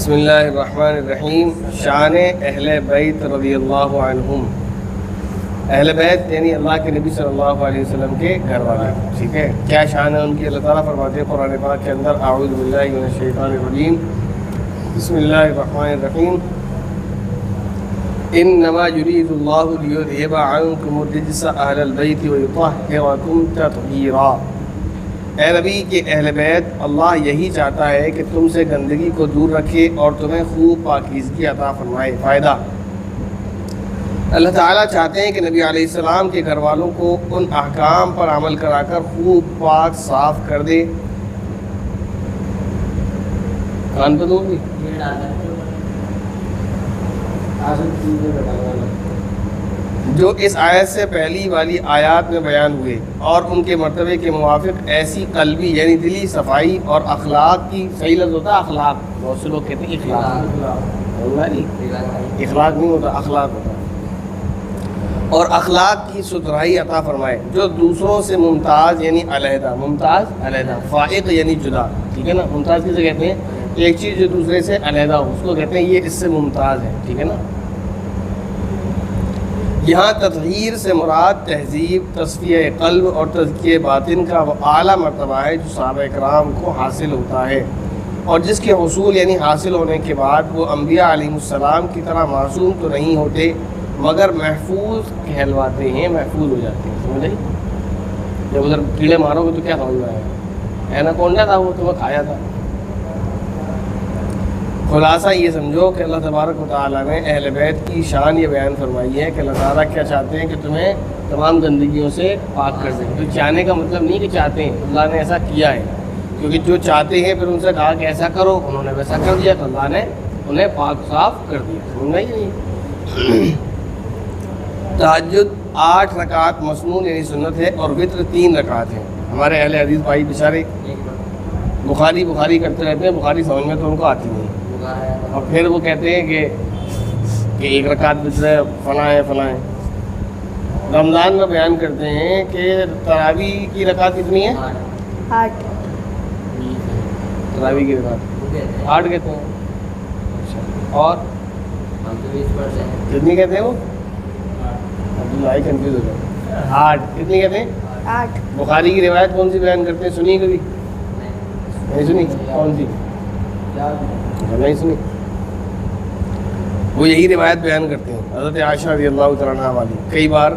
بسم اللہ الرحمن الرحیم. شان اہل بیت رضی اللہ عنہم. اہل بیت یعنی اللہ کے نبی صلی اللہ علیہ وسلم کے گھر والے. ٹھیک ہے, کیا شان ہے ان کی؟ اللہ تعالیٰ فرماتے ہیں قرآن پاک کے اندر, اعوذ باللہ من الشیطان الرجیم, بسم اللہ الرحمن الرحیم, انما یرید اللہ لیذہب عنکم الرجس اہل البیت ویطہرکم تطہیرا. اے نبی کے اہل بیت, اللہ یہی چاہتا ہے کہ تم سے گندگی کو دور رکھے اور تمہیں خوب پاکیزگی عطا فرمائے. فائدہ, اللہ تعالیٰ چاہتے ہیں کہ نبی علیہ السلام کے گھر والوں کو ان احکام پر عمل کرا کر خوب پاک صاف کر دے. کان پہ دوں گی جو اس آیت سے پہلی والی آیات میں بیان ہوئے اور ان کے مرتبے کے موافق ایسی قلبی یعنی دلی صفائی اور اخلاق کی, صحیح لفظ ہوتا ہے اخلاق, بہت سے لوگ کہتے ہیں اخلاق نہیں ہوتا, اخلاق ہوتا ہے, اور اخلاق کی ستھرائی عطا فرمائے جو دوسروں سے ممتاز یعنی علیحدہ, ممتاز علیحدہ, فائق یعنی جدا. ٹھیک ہے نا, ممتاز کسے کہتے ہیں؟ ایک چیز جو دوسرے سے علیحدہ ہو اس کو کہتے ہیں یہ اس سے ممتاز ہے. ٹھیک ہے نا. یہاں تطہیر سے مراد تہذیب, تصفیہ قلب اور تزکیہ باطن کا وہ اعلیٰ مرتبہ ہے جو صحابہ کرام کو حاصل ہوتا ہے, اور جس کے حصول یعنی حاصل ہونے کے بعد وہ انبیاء علیہ السلام کی طرح معصوم تو نہیں ہوتے مگر محفوظ کہلواتے ہیں, محفوظ ہو جاتے ہیں. سمجھ آئی؟ جب ادھر کیڑے مارو گے تو کیا سمجھ میں آئے گا؟ ایناکونڈا تھا وہ, تمہیں کھایا تھا. خلاصہ یہ سمجھو کہ اللہ تبارک و تعالیٰ نے اہل بیت کی شان یہ بیان فرمائی ہے کہ اللہ تعالیٰ کیا چاہتے ہیں کہ تمہیں تمام گندگیوں سے پاک کر دیں. تو چاہنے کا مطلب نہیں کہ چاہتے ہیں, اللہ نے ایسا کیا ہے, کیونکہ جو چاہتے ہیں پھر ان سے کہا کہ ایسا کرو, انہوں نے ویسا کر دیا تو اللہ نے انہیں پاک صاف کر دیا. سمجھا ہی نہیں. تہجد 8 رکعت مسنون یعنی سنت ہے, اور وطر 3 رکعت ہیں. ہمارے اہل حدیث بھائی بیچارے بخاری کرتے رہتے ہیں, بخاری سمجھ میں تو ان کو آتی نہیں, اور پھر وہ کہتے ہیں کہ 1 رکعت وطر ہے, فلاں ہے فلاں ہے. رمضان میں بیان کرتے ہیں کہ تراویح کی رکعت کتنی ہے؟ 8. تراویح کی رکعت 8 کہتے ہیں. اور کتنی کہتے ہیں وہ؟ کنفیوز ہو گئے. 8 کتنی کہتے ہیں؟ 8. بخاری کی روایت کون سی بیان کرتے ہیں؟ سنی کبھی؟ نہیں سنی. کون سی؟ نہیں سنی. وہ یہی روایت بیان کرتے ہیں حضرت عائشہ رضی اللہ تعالیٰ عنہا والی. کئی بار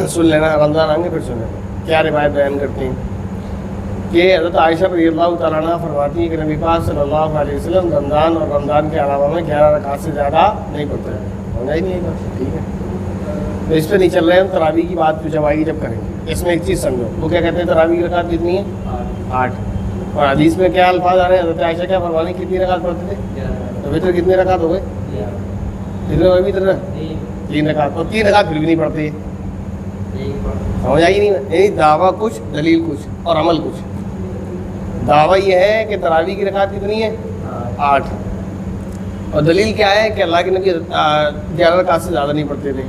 سن لینا, رمضان آئیں گے پھر سن لینا. کیا روایت بیان کرتے ہیں کہ حضرت عائشہ رضی اللہ تعالیٰ عنہا فرماتی ہے کہ نبی پاک صلی اللہ علیہ وسلم رمضان اور رمضان کے علاوہ میں 11 رکعت سے زیادہ نہیں پڑھتے ہیں. ہونا ہی نہیں ہے. ٹھیک ہے, تو اس پہ نہیں چل رہے ہیں. تراویح کی بات جب آئے گی جب کریں گے. اس میں ایک چیز سمجھو, وہ کیا کہتے ہیں تراویح کی رکعت کتنی ہے؟ 8. اور حدیث میں کیا الفاظ آ رہے ہیں؟ حضرت عائشہ کیا فرمانے کتنی رکعت پڑھتے تھے؟ تو وطر کتنے رکعت ہو گئے؟ کتنے ہوئے بھی 3 رکعت. اور 3 رکعت پھر بھی نہیں پڑھتے. سمجھ آئی نہیں؟ یعنی دعویٰ کچھ, دلیل کچھ, اور عمل کچھ. دعویٰ یہ ہے کہ تراویح کی رکعت کتنی ہے؟ 8. اور دلیل کیا ہے کہ اللہ کے نبی 11 رکعت سے زیادہ نہیں پڑھتے تھے.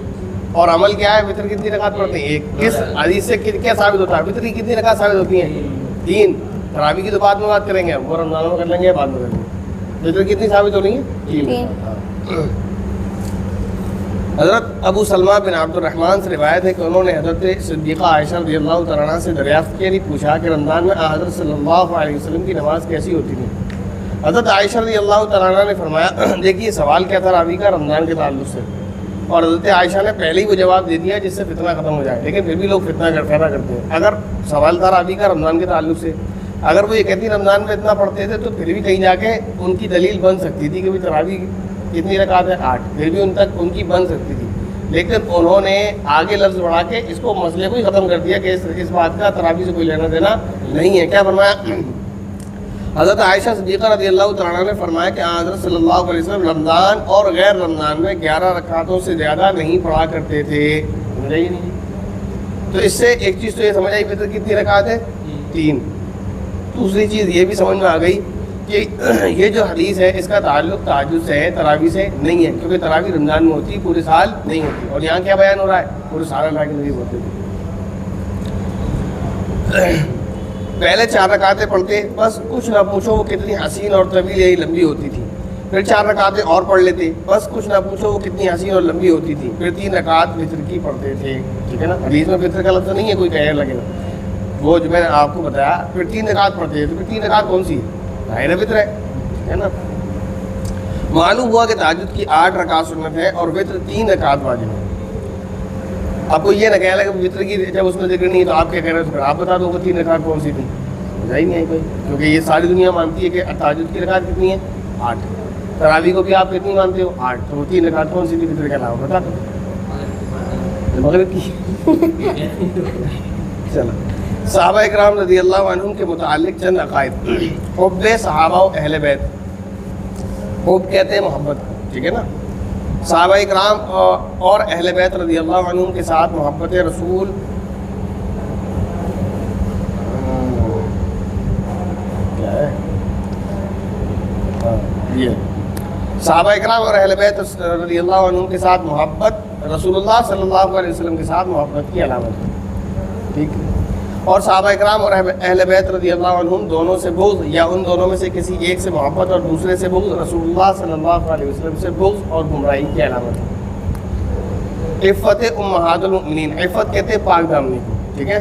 اور عمل کیا ہے؟ وطر کتنی رکعت پڑھتے ہیں؟ 1. کس حدیث سے کیا ثابت ہوتا ہے؟ وطر کی کتنی رکعت ثابت ہوتی ہیں؟ 3. تراویح کی تو بعد میں بات کریں گے, وہ رمضان میں کر لیں گے, بعد میں کریں گے. وطر کتنی ثابت ہو رہی ہیں؟ 3. حضرت ابو سلمہ بن عبد الرحمن سے روایت ہے کہ انہوں نے حضرت صدیقہ عائشہ رضی اللہ تعالیٰ عنہ سے دریافت کیا, پوچھا کہ رمضان میں حضرت صلی اللہ علیہ وسلم کی نماز کیسی ہوتی تھی؟ حضرت عائشہ رضی اللہ تعالیٰ عنہ نے فرمایا, دیکھیے سوال کیا تھا راوی کا رمضان کے تعلق سے, اور حضرت عائشہ نے پہلے ہی وہ جواب دے دیا جس سے فتنہ ختم ہو جائے. لیکن پھر بھی لوگ فتنہ پیدا کرتے ہیں. اگر سوال تھا راوی کا رمضان کے تعلق سے, اگر وہ یہ کہتی رمضان میں اتنا پڑھتے تھے تو پھر بھی کہیں جا کے ان کی دلیل بن سکتی تھی کہ تراویح کتنی رکعت ہے؟ 8. پھر بھی ان تک ان کی بن سکتی تھی. لیکن انہوں نے آگے لفظ بڑھا کے اس کو مسئلے کو ہی ختم کر دیا کہ اس بات کا تراویح سے کوئی لینا دینا نہیں ہے. کیا فرمایا؟ حضرت عائشہ صدیقہ رضی اللہ تعالیٰ عنہ نے فرمایا کہ حضرت صلی اللہ علیہ وسلم رمضان اور غیر رمضان میں 11 رکعتوں سے زیادہ نہیں پڑھا کرتے تھے. سمجھ آئی نہیں؟ تو اس سے ایک چیز تو یہ سمجھ آئی فطر کتنی رکعت ہے؟ 3. دوسری چیز یہ بھی سمجھ میں آ گئی کہ یہ جو حدیث ہے اس کا تعلق تہجد سے ہے, تراویح سے نہیں ہے, کیونکہ تراویح رمضان میں ہوتی ہے, پورے سال نہیں ہوتی. اور یہاں کیا بیان ہو رہا ہے؟ پورے سال اللہ کے نبی ہوتے تھے. پہلے 4 رکعتیں پڑھتے, بس کچھ نہ پوچھو وہ کتنی حسین اور طویل یہی لمبی ہوتی تھی. پھر 4 رکعتیں اور پڑھ لیتے، بس کچھ نہ پوچھو وہ کتنی حسین اور لمبی ہوتی تھی. پھر 3 رکعت وتر کی پڑھتے تھے. ٹھیک ہے نا، حدیث میں وتر کا لفظ نہیں ہے کوئی کہنے لگے گا، وہ جو میں نے آپ کو بتایا. پھر 3 رکعت پڑھتے تھے. تو پھر 3 رکعت کون سی ہے؟ ظاہر وتر ہے. ٹھیک ہے نا. معلوم ہوا کہ تہجد کی 8 رکعت سنت ہے اور وتر 3 رکعت واجب ہے. آپ کو یہ نہ کہنا کہ وتر کی جب اس میں ذکر نہیں ہے تو آپ کیا کہہ رہے ہیں؟ آپ بتا دو کہ 3 رکعت کون سی تھی. مزہ ہی نہیں آئی کوئی، کیونکہ یہ ساری دنیا مانتی ہے کہ تہجد کی رکعت کتنی ہے؟ 8. تراویح کو بھی آپ کتنی مانتے ہو؟ 8. تو وہ 3 رکعت کون سی تھی وتر کے علاوہ؟ بتا دو. مغرب کی. چلو، صحابہ اکرام رضی اللہ عنہم کے متعلق چند عقائد. حب صحابہ و اہل بیت. حب کہتے ہیں محبت، ٹھیک ہے نا. صحابہ اکرام اور اہل بیت رضی اللہ عنہم کے ساتھ محبت رسول کیا ہے یہ صحابہ اکرام اور اہل بیت رضی اللہ عنہم کے ساتھ محبت رسول اللہ صلی اللہ علیہ وسلم کے ساتھ محبت کی علامت ہے. ٹھیک ہے. اور صحابہ اکرام اور اہل بیت رضی اللہ عنہم دونوں سے بغض یا ان دونوں میں سے کسی ایک سے محبت اور دوسرے سے بغض رسول اللہ صلی اللہ علیہ وسلم سے بغض اور گمراہی کی علامت ہے. عفت امہات المؤمنین. عفت کہتے ہیں پاک دامنی کو. ٹھیک ہے.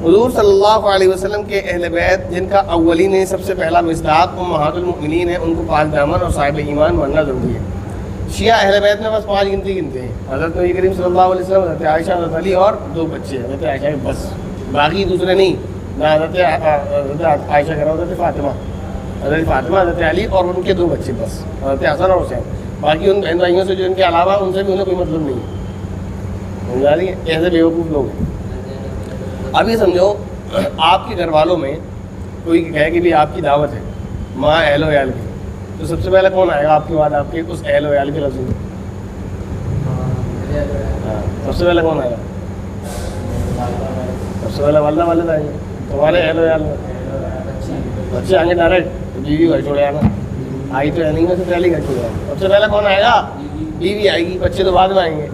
حضور صلی اللہ علیہ وسلم کے اہل بیت جن کا اولین سب سے پہلا مصداق امہات المؤمنین ہے، ان کو پاک دامن اور صاحب ایمان ماننا ضروری ہے. شیعہ اہل بیت میں بس 5 گنتے ہیں. حضرت نبی کریم صلی اللہ علیہ وسلم، حضرت عائشہ، حضرت علی اور 2 بچے. حضرت عائشہ بس، باقی دوسرے نہیں. نہ حضرت عائشہ کہہ رہا ہوں، حضرت فاطمہ، حضرت علی اور ان کے 2 بچے بس، حضرت حسن اور حسین. باقی ان بہن بھائیوں سے جو ان کے علاوہ ان سے بھی انہیں کوئی مطلب نہیں ہے. سمجھا رہی ہے؟ ایسے بیوقوف لوگ ہیں. اب یہ سمجھو آپ کے گھر والوں میں کوئی کہے کہ بھی آپ کی دعوت ہے ماں اہل و عیال کی، تو سب سے پہلے کون آئے گا آپ کے بعد آپ کے اس اہل و عیال کے لفظ میں؟ سب سے پہلے کون آئے گا؟ سب سے پہلے والدہ والد آئیں گے. تمہارے اہل و عیال میں بچے آئیں گے ڈائریکٹ، بیوی گھر چھوڑے آنا. آئی تو ہے نہیں، میں سے پہلے گھر چھوڑے آنا. سب سے پہلے کون آئے گا؟ بیوی آئے گی. بچے تو بعد میں آئیں گے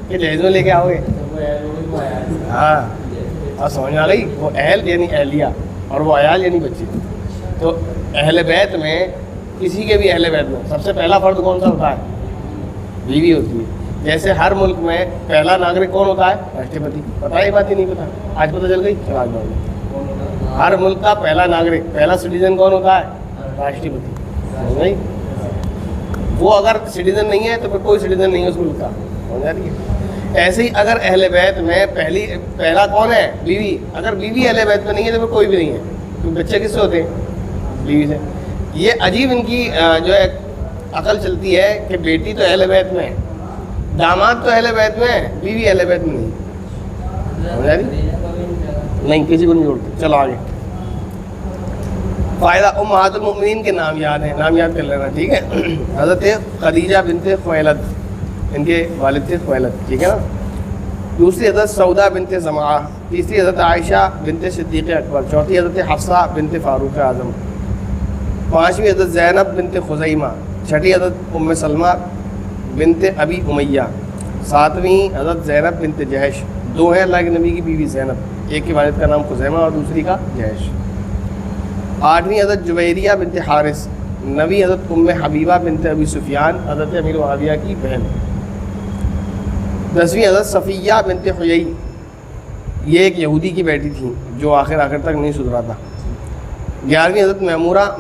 کہ جہیز میں لے کے آؤ گے. ہاں سمجھ آ گئی. وہ اہل یعنی اہلیہ اور وہ عیال یعنی بچے. تو اہل بیت میں کسی کے بھی اہل بیت میں سب سے پہلا فرد کون سا ہوتا ہے؟ بیوی ہوتی ہے. جیسے ہر ملک میں پہلا ناگرک کون ہوتا ہے؟ راشٹرپتی. پتہ ہے یہ بات ہی نہیں پتہ؟ آج پتہ چل گئی. ہر ملک کا پہلا ناگرک، پہلا سٹیزن کون ہوتا ہے؟ راشٹرپتی. نہیں، وہ اگر سٹیزن نہیں ہے تو پھر کوئی سٹیزن نہیں ہے اس ملک کا. سمجھ آ رہی ہے؟ ایسے ہی اگر اہل بیت میں پہلا کون ہے؟ بیوی. اگر بیوی اہل بیت میں نہیں ہے تو پھر کوئی بھی نہیں ہے. کیونکہ بچے کس سے ہوتے ہیں؟ بیوی سے. یہ عجیب ان کی جو ہے عقل چلتی ہے کہ بیٹی تو اہل بیت میں ہے، داماد تو اہل بیت میں ہے، بیوی اہل بیت میں نہیں. نہیں، کسی کو نہیں جوڑتے. چلو آگے. فائدہ امہات المؤمنین کے نام یاد ہیں، نام یاد کر لینا. ٹھیک ہے. حضرت خدیجہ بنت خویلد، ان کے والد تھے خویلد. ٹھیک ہے نا. دوسری حضرت سودا بنت زمعہ. تیسری حضرت عائشہ بنت صدیق اکبر. چوتھی حضرت حفصہ بنت فاروق اعظم. 5ویں حضرت زینب بنت خزیمہ. 6ٹھی حضرت ام سلمہ بنت ابی امیہ. 7ویں حضرت زینب بنت جہش. 2 ہیں اللہ کے نبی کی بیوی زینب، ایک کے والد کا نام خزیمہ اور دوسری کا جہش. 8ویں حضرت جویریہ بنت حارث. 9ویں حضرت ام حبیبہ بنت ابی سفیان، حضرت امیر معاویہ کی بہن. 10ویں حضرت صفیہ بنت حیی، یہ ایک یہودی کی بیٹی تھی جو آخر تک نہیں سدھرا تھا. 11ویں حضرت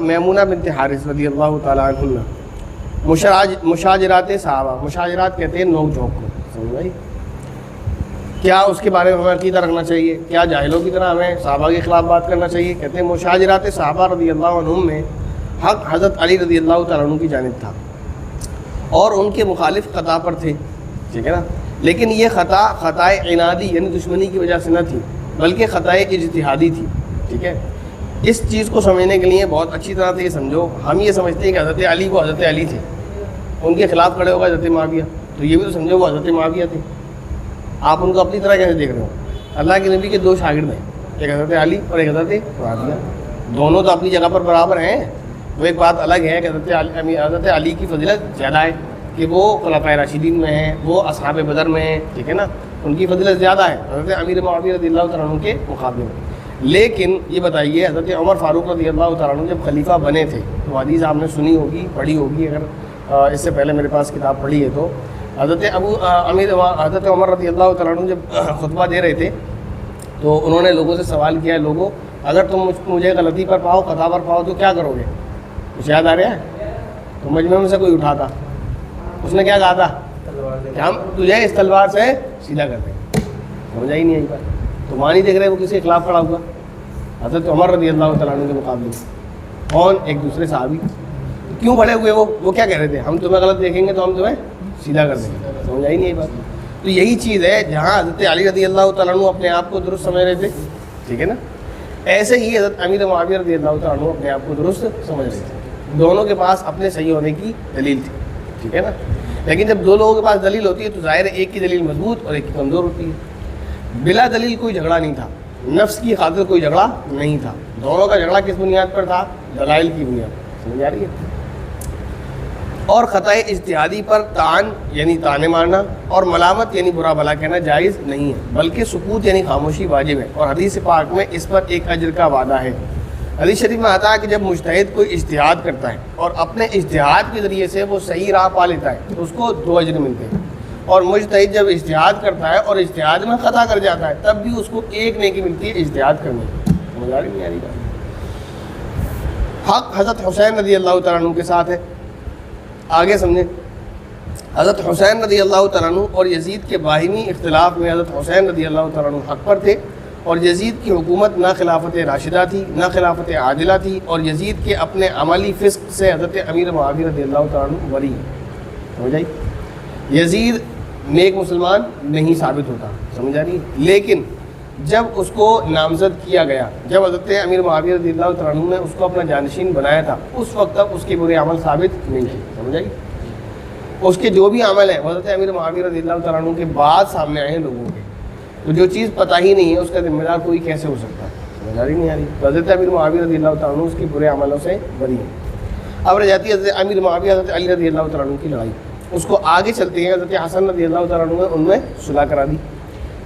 میمونہ بنت حارث رضی اللہ تعالیٰ عنہ. مشاجرات صحابہ. مشاجرات کہتے ہیں نوک جھونک کو. سمجھ بھائی؟ کیا اس کے بارے میں ہمیں عقیدہ رکھنا چاہیے؟ کیا جاہلوں کی طرح ہمیں صحابہ کے خلاف بات کرنا چاہیے؟ کہتے ہیں مشاجرات صحابہ رضی اللہ عنہم میں حق حضرت علی رضی اللہ تعالیٰ عنہ کی جانب تھا اور ان کے مخالف خطا پر تھے. ٹھیک ہے نا. لیکن یہ خطائے عنادی یعنی دشمنی کی وجہ سے نہ تھی، بلکہ خطائے اجتہادی تھی. ٹھیک ہے. اس چیز کو سمجھنے کے لیے بہت اچھی طرح سے یہ سمجھو. ہم یہ سمجھتے ہیں کہ حضرت علی کو حضرت علی تھے، ان کے خلاف کھڑے ہوگا حضرت معاویہ، تو یہ بھی تو سمجھو وہ حضرت معاویہ تھے. آپ ان کو اپنی طرح کیسے دیکھ رہے ہو؟ اللہ کے نبی کے 2 شاگرد ہیں، ایک حضرت علی اور ایک حضرت معاویہ. دونوں تو اپنی جگہ پر برابر ہیں. وہ ایک بات الگ ہے کہ حضرت علی کی فضیلت زیادہ ہے کہ وہ خلفائے راشدین میں ہیں، وہ اصحاب بدر میں ہیں. ٹھیک ہے نا. ان کی فضیلت زیادہ ہے حضرت امیر معاویہ رضی اللہ تعالیٰ عنہ کے مقابلے میں. لیکن یہ بتائیے حضرت عمر فاروق رضی اللہ تعالیٰ عنہ جب خلیفہ بنے تھے تو حدیث آپ نے سنی ہوگی, پڑھی ہوگی, اگر اس سے پہلے میرے پاس کتاب پڑھی ہے تو حضرت عمر رضی اللہ تعالیٰ عنہ جب خطبہ دے رہے تھے تو انہوں نے لوگوں سے سوال کیا ہے, لوگوں اگر تم مجھے غلطی پر پاؤ, خطا پر پاؤ تو کیا کرو گے؟ کچھ یاد آ رہا ہے؟ تو مجمع میں سے کوئی اٹھا تھا, اس نے کیا کہا تھا کہ ہم تجھے اس تلوار سے سیدھا کر دیں. سمجھا ہی نہیں آئی بات. تو وہاں نہیں دیکھ رہے وہ کسی کے خلاف کھڑا ہوا, حضرت عمر رضی اللہ تعالیٰ عنہ کے مقابلے کون؟ ایک دوسرے صحابی. کیوں کھڑے ہوئے وہ کیا کہہ رہے تھے؟ ہم تمہیں غلط دیکھیں گے تو ہم تمہیں سیدھا کر دیں گے. سمجھا ہی نہیں آئی بات. تو یہی چیز ہے جہاں حضرت علی رضی اللہ تعالیٰ عنہ اپنے آپ کو درست سمجھ رہے تھے, ٹھیک ہے نا, ایسے ہی حضرت امیر معاویہ رضی اللہ تعالیٰ عنہ اپنے آپ کو درست سمجھ رہے تھے. دونوں کے پاس اپنے صحیح ہونے کی دلیل تھی, ٹھیک ہے نا. لیکن جب دو لوگوں کے پاس دلیل ہوتی ہے تو ظاہر ہے ایک کی دلیل مضبوط اور ایک کی کمزور ہوتی ہے. بلا دلیل کوئی جھگڑا نہیں تھا, نفس کی خاطر کوئی جھگڑا نہیں تھا. دونوں کا جھگڑا کس بنیاد پر تھا؟ دلائل کی بنیاد پر. سمجھ آ رہی ہے؟ اور خطا اجتہادی پر طعن یعنی طعنے مارنا اور ملامت یعنی برا بھلا کہنا جائز نہیں ہے, بلکہ سکوت یعنی خاموشی واجب ہے. اور حدیث پاک میں اس پر ایک اجر کا وعدہ ہے. حدیث شریف میں آتا ہے کہ جب مجتہد کوئی اجتہاد کرتا ہے اور اپنے اجتہاد کے ذریعے سے وہ صحیح راہ پا لیتا ہے تو اس کو 2 اجر ملتے ہیں. اور مجتہد جب اجتہاد کرتا ہے اور اجتہاد میں خطا کر جاتا ہے تب بھی اس کو 1 نیکی ملتی ہے اجتہاد کرنے کی. سمجھ آ رہی نہیں آ رہی بات؟ حق حضرت حسین رضی اللہ تعالیٰ عنہ کے ساتھ ہے. آگے سمجھیں, حضرت حسین رضی اللہ تعالیٰ عنہ اور یزید کے باہمی اختلاف میں حضرت حسین رضی اللہ تعالیٰ عنہ حق پر تھے, اور یزید کی حکومت نہ خلافت راشدہ تھی نہ خلافت عادلہ تھی, اور یزید کے اپنے عملی فسق سے حضرت امیر معاویہ رضی اللہ تعالیٰ عنہ بری ہے. سمجھ آئی؟ یزید نیک مسلمان نہیں ثابت ہوتا, سمجھ آ رہی ہے, لیکن جب اس کو نامزد کیا گیا, جب حضرت امیر معاویہ رضی اللہ تعالیٰ عنہ نے اس کو اپنا جانشین بنایا تھا, اس وقت تک اس کے برے عمل ثابت نہیں تھے. سمجھ آئی؟ اس کے جو بھی عمل ہیں حضرت امیر معاویہ رضی اللہ تعالیٰ عنہ کے بعد سامنے آئے ہیں لوگوں کے, تو جو چیز پتہ ہی نہیں ہے اس کا ذمہ دار کوئی کیسے ہو سکتا ہے؟ سمجھ آ رہی نہیں آ رہی؟ حضرت امیر معاویہ رضی اللہ تعالیٰ عنہ اس کے برے عملوں سے بری ہے. اب رہ جاتی ہے حضرت امیر معاویہ حضرت علی رضی اللہ تعالیٰ عنہ کی لڑائی. اس کو آگے چلتے ہیں, حضرت حسن رضی اللہ تعالیٰ عنہ نے ان میں صلح کرا دی.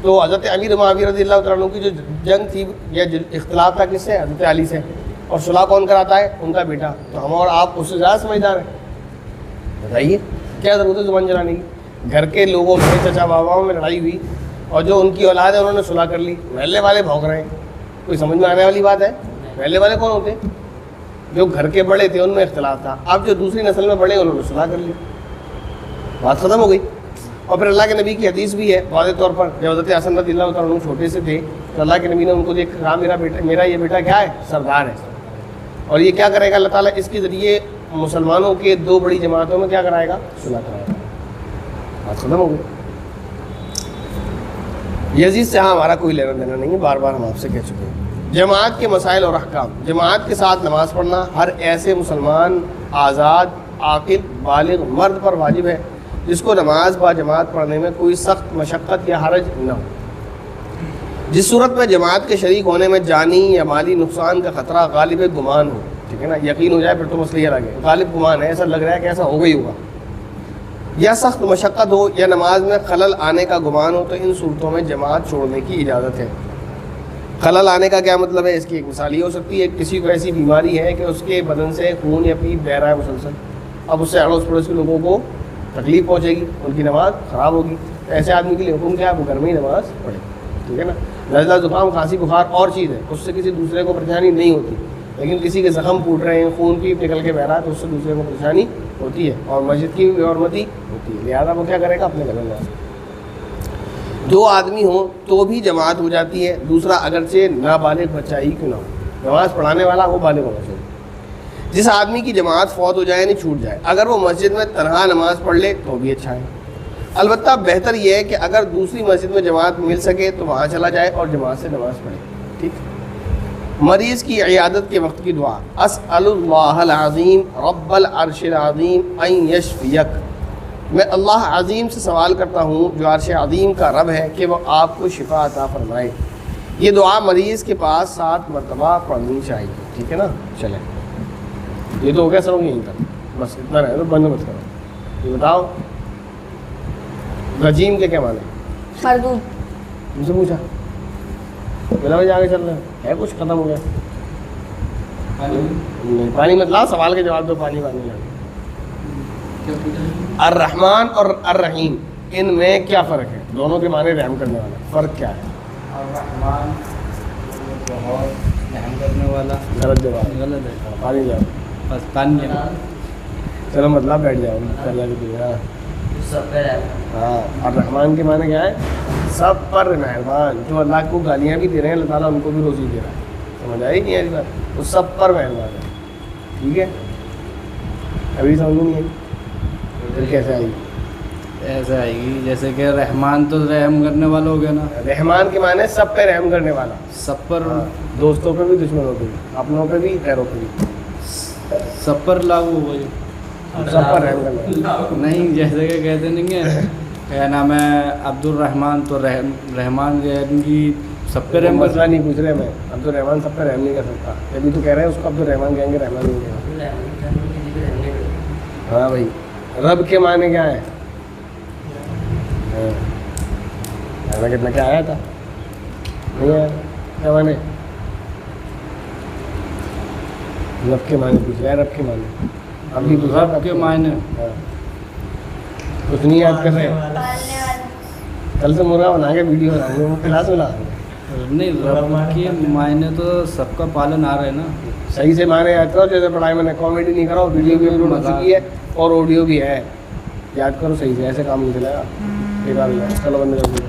تو حضرت امیر معاویہ رضی اللہ تعالیٰ عنہ کی جو جنگ تھی یا اختلاف تھا کس سے؟ حضرت علی سے. اور صلح کون کراتا ہے؟ ان کا بیٹا. تو ہم اور آپ اس سے زیادہ سمجھدار ہیں. بتائیے کیا ضرورت ہے زبان چلانے کی؟ گھر کے لوگوں میں چچا باباؤں میں لڑائی ہوئی اور جو ان کی اولاد ہے انہوں نے صلح کر لی, محلے والے بھونک رہے ہیں. کوئی سمجھ میں آنے والی بات ہے؟ محلے والے کون ہوتے ہیں؟ جو گھر کے بڑے تھے ان میں اختلاف تھا, اب جو دوسری نسل میں بڑے انہوں نے صلح کر لی, بات ختم ہو گئی. اور پھر اللہ کے نبی کی حدیث بھی ہے واضح طور پر, جب حضرت حسن رضی اللہ تعالیٰ عنہ چھوٹے سے تھے تو اللہ کے نبی نے ان کو دیکھ کہا میرا یہ بیٹا کیا ہے؟ سردار ہے, اور یہ کیا کرے گا؟ اللہ تعالیٰ اس کے ذریعے مسلمانوں کے 2 بڑی جماعتوں میں کیا کرائے گا؟ صلح کرائے گا. بات ختم ہو گئی. یزید سے ہمارا کوئی لینا دینا نہیں ہے, بار بار ہم آپ سے کہہ چکے ہیں. جماعت کے مسائل اور احکام. جماعت کے ساتھ نماز پڑھنا ہر ایسے مسلمان آزاد عاقل بالغ مرد پر واجب ہے جس کو نماز با جماعت پڑھنے میں کوئی سخت مشقت یا حرج نہ ہو. جس صورت میں جماعت کے شریک ہونے میں جانی یا مالی نقصان کا خطرہ غالب گمان ہو, ٹھیک ہے نا, یقین ہو جائے پھر تو مسئلہ یہ لگے, غالب گمان ہے, ایسا لگ رہا ہے کہ ایسا ہو گئی ہوگا, یا سخت مشقت ہو یا نماز میں خلل آنے کا گمان ہو, تو ان صورتوں میں جماعت چھوڑنے کی اجازت ہے. خلل آنے کا کیا مطلب ہے؟ اس کی ایک مثال یہ ہو سکتی ہے, کسی کو ایسی بیماری ہے کہ اس کے بدن سے خون یا پیپ بہہ رہا ہے مسلسل, اب اس سے اڑوس پڑوس کے لوگوں کو تکلیف پہنچے گی, ان کی نماز خراب ہوگی. ایسے آدمی کے لیے حکم کیا ہے؟ وہ گھر میں ہی نماز پڑھے, ٹھیک ہے نا. نزلہ زکام کھانسی بخار اور چیز ہے, اس سے کسی دوسرے کو پریشانی نہیں ہوتی, لیکن کسی کے زخم پھوٹ رہے ہیں, خون پیپ نکل کے بہ رہا ہے, تو اس سے دوسرے کو پریشانی ہوتی ہے اور مسجد کی حرمتی ہوتی ہے. لہٰذا وہ کیا کرے گا؟ اپنے گھر میں نماز. 2 آدمی ہوں تو بھی جماعت ہو جاتی ہے, دوسرا اگرچہ نابالغ بچہ ہی کیوں نہ ہو, نماز پڑھانے والا وہ بالغ ہونا چاہیے. جس آدمی کی جماعت فوت ہو جائے یعنی چھوٹ جائے, اگر وہ مسجد میں تنہا نماز پڑھ لے تو بھی اچھا ہے. البتہ بہتر یہ ہے کہ اگر دوسری مسجد میں جماعت مل سکے تو وہاں چلا جائے اور جماعت سے نماز پڑھے, ٹھیک. مریض کی عیادت کے وقت کی دعا. اسأل اللہ العظیم رب العرش العظیم ان یشفیک, میں اللہ عظیم سے سوال کرتا ہوں جو عرش عظیم کا رب ہے کہ وہ آپ کو شفا عطا فرمائے. یہ دعا مریض کے پاس 7 مرتبہ پڑھنی چاہیے, ٹھیک ہے نا. چلیں یہ تو ہو گیا سر, یہیں تک بس, اتنا رہے تو بند مت کرو. یہ بتاؤ رجیم کے کیا معنی؟ مردود. تم سے پوچھا بلا وجہ آگے چل رہے ہیں، ہے کچھ ختم ہو گیا؟ نہیں پانی مت لا، سوال کے جواب دو، پانی لا۔ الرحمن اور الرحیم ان میں کیا فرق ہے؟ دونوں کے معنی رحم کرنے والا، فرق کیا ہے؟ الرحمن بہت رحم کرنے والا، غلط جواب، غلط ہے، پانی جاؤ، بس پانی ہے۔ چلو مطلب بیٹھ جاؤ کر جا کے۔ ہاں الرحمن کے معنی کیا ہے؟ سب پر مہربان، جو اللہ کو گالیاں بھی دے رہے ہیں اللہ تعالیٰ ان کو بھی روزی دے رہا ہے، سمجھ آئی نہیں آئی بات؟ وہ سب پر مہربان ہے، ٹھیک ہے؟ ابھی سمجھ نہیں آئی پھر کیسے آئی؟ ایسے آئے گی جیسے کہ رحمان تو رحم کرنے والا ہو گیا نا، رحمان کے معنی سب پہ رحم کرنے والا، سب پر، دوستوں پہ بھی دشمنوں پہ بھی، اپنوں پہ بھی غیروں پہ بھی، سب پر لاگو ہو جو، سب پر رحم کرنے والا۔ نہیں جیسے کہ کہتے نہیں ہیں کیا نام ہے عبد الرحمن، تو رحمان کی سب پہ رحم مسئلہ نہیں پوچھ رہے میں، عبد الرحمان سب پہ رحم نہیں کر سکتا، ابھی تو کہہ رہے ہیں اس کو عبد الرحمان کہیں گے، رحمان نہیں کہیں گے۔ ہاں بھائی رب کے معنی کیا ہے؟ کتنا کیا آیا تھا؟ نہیں آیا کیا معنی؟ رب کے معنی پوچھ رہا ہے، رب کے معنی اب بھی پوچھ رب کے معنی کچھ نہیں یاد کر رہے، کل سے مرغا بنا کے ویڈیو بنا گے، کلاس بنا نہیں، رب کے معنی تو سب کا پالن آ رہا ہے نا، صحیح سے معنی یاد کرو، جیسے پڑھائی میں نے کامیڈی نہیں کرو، ویڈیو بھی اپلوڈ ہو چکی ہے اور آڈیو بھی ہے، یاد کرو صحیح سے، ایسے کام نہیں چلے گا، چلو بند کر دو۔